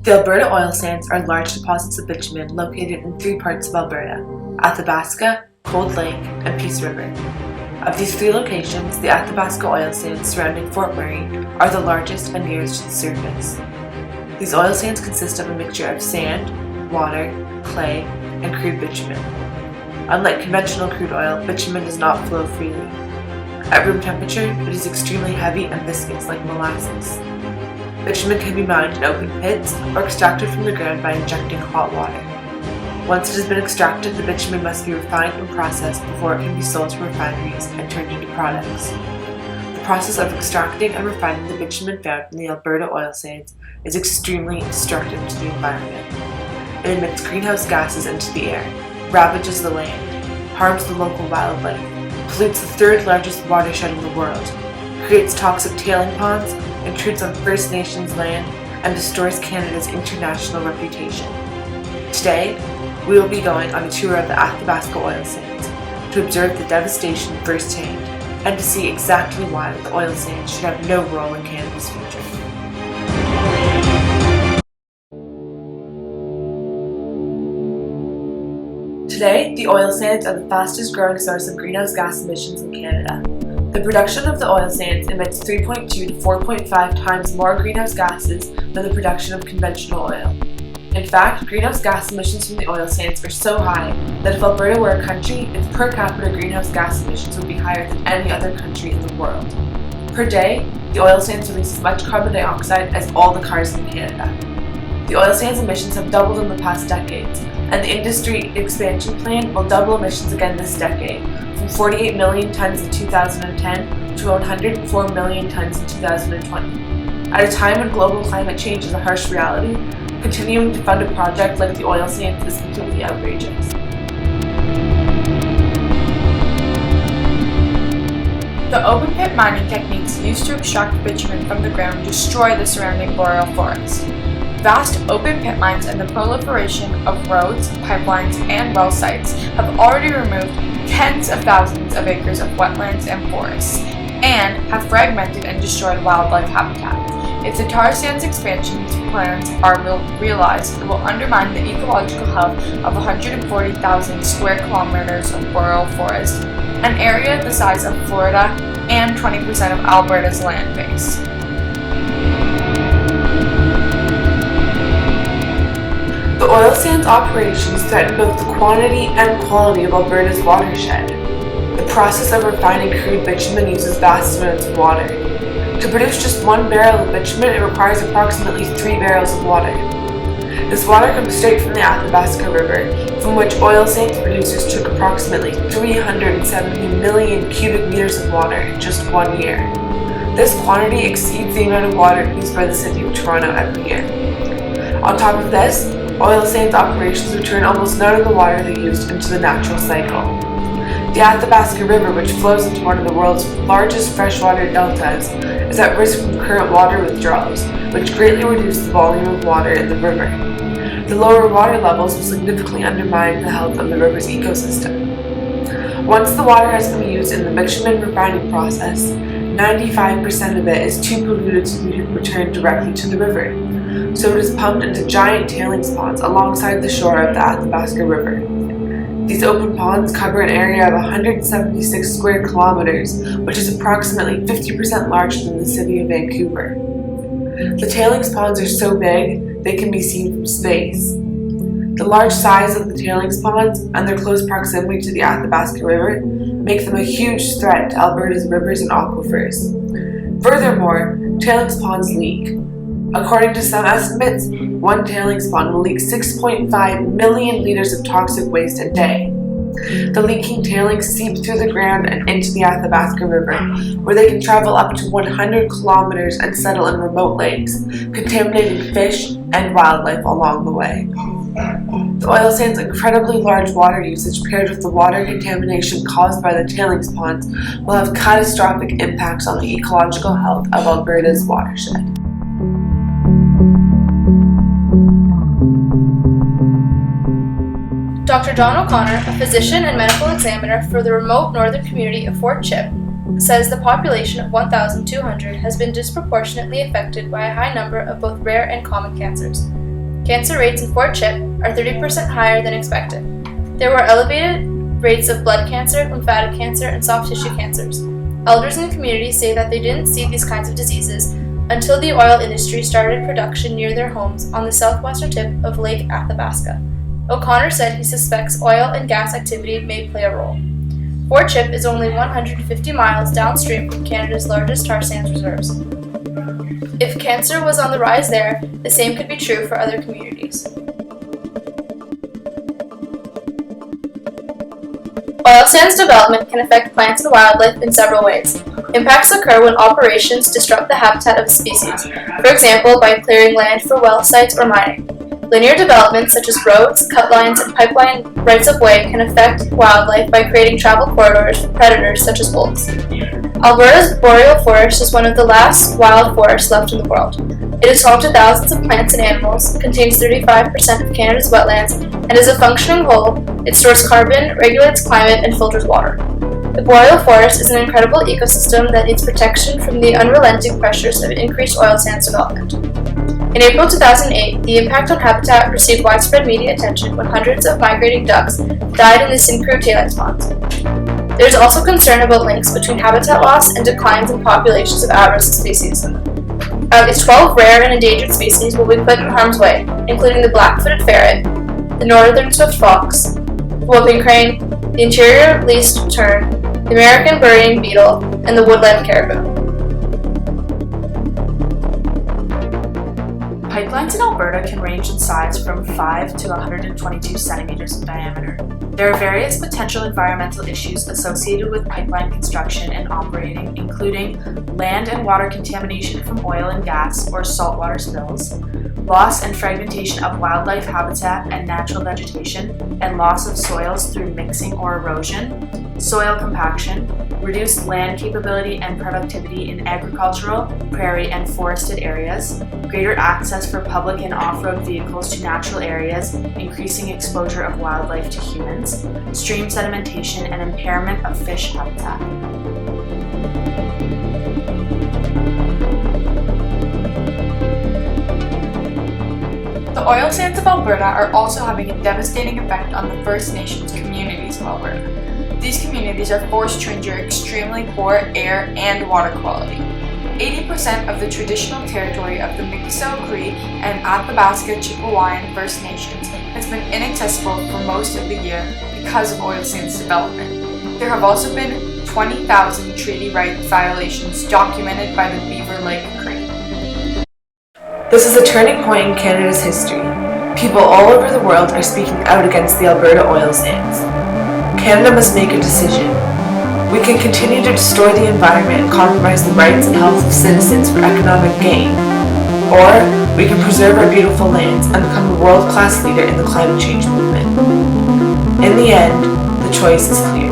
The Alberta Oil Sands are large deposits of bitumen located in three parts of Alberta: Athabasca, Cold Lake, and Peace River. Of these three locations, the Athabasca Oil Sands surrounding Fort Murray are the largest and nearest to the surface. These oil sands consist of a mixture of sand, water, clay, and crude bitumen. Unlike conventional crude oil, bitumen does not flow freely. At room temperature, it is extremely heavy and viscous like molasses. Bitumen can be mined in open pits or extracted from the ground by injecting hot water. Once it has been extracted, the bitumen must be refined and processed before it can be sold to refineries and turned into products. The process of extracting and refining the bitumen found in the Alberta oil sands is extremely destructive to the environment. It emits greenhouse gases into the air, ravages the land, harms the local wildlife, pollutes the third largest watershed in the world, creates toxic tailing ponds, intrudes on First Nations land, and destroys Canada's international reputation. Today, we will be going on a tour of the Athabasca oil sands to observe the devastation firsthand and to see exactly why the oil sands should have no role in Canada's future. Today, the oil sands are the fastest growing source of greenhouse gas emissions in Canada. The production of the oil sands emits 3.2 to 4.5 times more greenhouse gases than the production of conventional oil. In fact, greenhouse gas emissions from the oil sands are so high that if Alberta were a country, its per capita greenhouse gas emissions would be higher than any other country in the world. Per day, the oil sands release as much carbon dioxide as all the cars in Canada. The oil sands emissions have doubled in the past decades, and the industry expansion plan will double emissions again this decade, from 48 million tons in 2010 to 104 million tons in 2020. At a time when global climate change is a harsh reality, continuing to fund a project like the oil sands is completely outrageous. The open pit mining techniques used to extract bitumen from the ground destroy the surrounding boreal forest. Vast open pit mines and the proliferation of roads, pipelines, and well sites have already removed tens of thousands of acres of wetlands and forests, and have fragmented and destroyed wildlife habitat. If the tar sands expansion plans are realized, it will undermine the ecological health of 140,000 square kilometers of boreal forest, an area the size of Florida and 20% of Alberta's land base. The oil sands operations threaten both the quantity and quality of Alberta's watershed. The process of refining crude bitumen uses vast amounts of water. To produce just 1 barrel of bitumen, it requires approximately 3 barrels of water. This water comes straight from the Athabasca River, from which oil sands producers took approximately 370 million cubic meters of water in just 1 year. This quantity exceeds the amount of water used by the city of Toronto every year. On top of this, oil sands operations return almost none of the water they used into the natural cycle. The Athabasca River, which flows into one of the world's largest freshwater deltas, is at risk from current water withdrawals, which greatly reduce the volume of water in the river. The lower water levels will significantly undermine the health of the river's ecosystem. Once the water has been used in the bitumen refining process, 95% of it is too polluted to be returned directly to the river, so it is pumped into giant tailings ponds alongside the shore of the Athabasca River. These open ponds cover an area of 176 square kilometers, which is approximately 50% larger than the city of Vancouver. The tailings ponds are so big, they can be seen from space. The large size of the tailings ponds and their close proximity to the Athabasca River make them a huge threat to Alberta's rivers and aquifers. Furthermore, tailings ponds leak. According to some estimates, one tailings pond will leak 6.5 million liters of toxic waste a day. The leaking tailings seep through the ground and into the Athabasca River, where they can travel up to 100 kilometers and settle in remote lakes, contaminating fish and wildlife along the way. The oil sands' incredibly large water usage paired with the water contamination caused by the tailings ponds will have catastrophic impacts on the ecological health of Alberta's watershed. Dr. John O'Connor, a physician and medical examiner for the remote northern community of Fort Chip, says the population of 1,200 has been disproportionately affected by a high number of both rare and common cancers. Cancer rates in Fort Chip are 30% higher than expected. There were elevated rates of blood cancer, lymphatic cancer, and soft tissue cancers. Elders in the community say that they didn't see these kinds of diseases until the oil industry started production near their homes on the southwestern tip of Lake Athabasca. O'Connor said he suspects oil and gas activity may play a role. Fort Chip is only 150 miles downstream from Canada's largest tar sands reserves. If cancer was on the rise there, the same could be true for other communities. Oil sands development can affect plants and wildlife in several ways. Impacts occur when operations disrupt the habitat of a species, for example by clearing land for well sites or mining. Linear development such as roads, cut lines, and pipeline rights-of-way can affect wildlife by creating travel corridors for predators such as wolves. Alberta's boreal forest is one of the last wild forests left in the world. It is home to thousands of plants and animals, contains 35% of Canada's wetlands, and is a functioning whole. It stores carbon, regulates climate, and filters water. The boreal forest is an incredible ecosystem that needs protection from the unrelenting pressures of increased oil sands development. In April 2008, the impact on habitat received widespread media attention when hundreds of migrating ducks died in the Syncrude tailings ponds. There is also concern about links between habitat loss and declines in populations of at-risk species. At least 12 rare and endangered species will be put in harm's way, including the black-footed ferret, the northern swift fox, the whooping crane, the interior least tern, the American burying beetle, and the woodland caribou. Pipelines in Alberta can range in size from 5 to 122 centimeters in diameter. There are various potential environmental issues associated with pipeline construction and operating, including land and water contamination from oil and gas or saltwater spills, loss and fragmentation of wildlife habitat and natural vegetation, and loss of soils through mixing or erosion, soil compaction, reduced land capability and productivity in agricultural, prairie, and forested areas, greater access for public and off-road vehicles to natural areas, increasing exposure of wildlife to humans, stream sedimentation, and impairment of fish habitat. The oil sands of Alberta are also having a devastating effect on the First Nations communities of Alberta. These communities are forced to endure extremely poor air and water quality. 80% of the traditional territory of the Mikisew Cree and Athabasca Chipewyan First Nations has been inaccessible for most of the year because of oil sands development. There have also been 20,000 treaty right violations documented by the Beaver Lake Cree. This is a turning point in Canada's history. People all over the world are speaking out against the Alberta oil sands. Canada must make a decision. We can continue to destroy the environment and compromise the rights and health of citizens for economic gain. Or we can preserve our beautiful lands and become a world-class leader in the climate change movement. In the end, the choice is clear.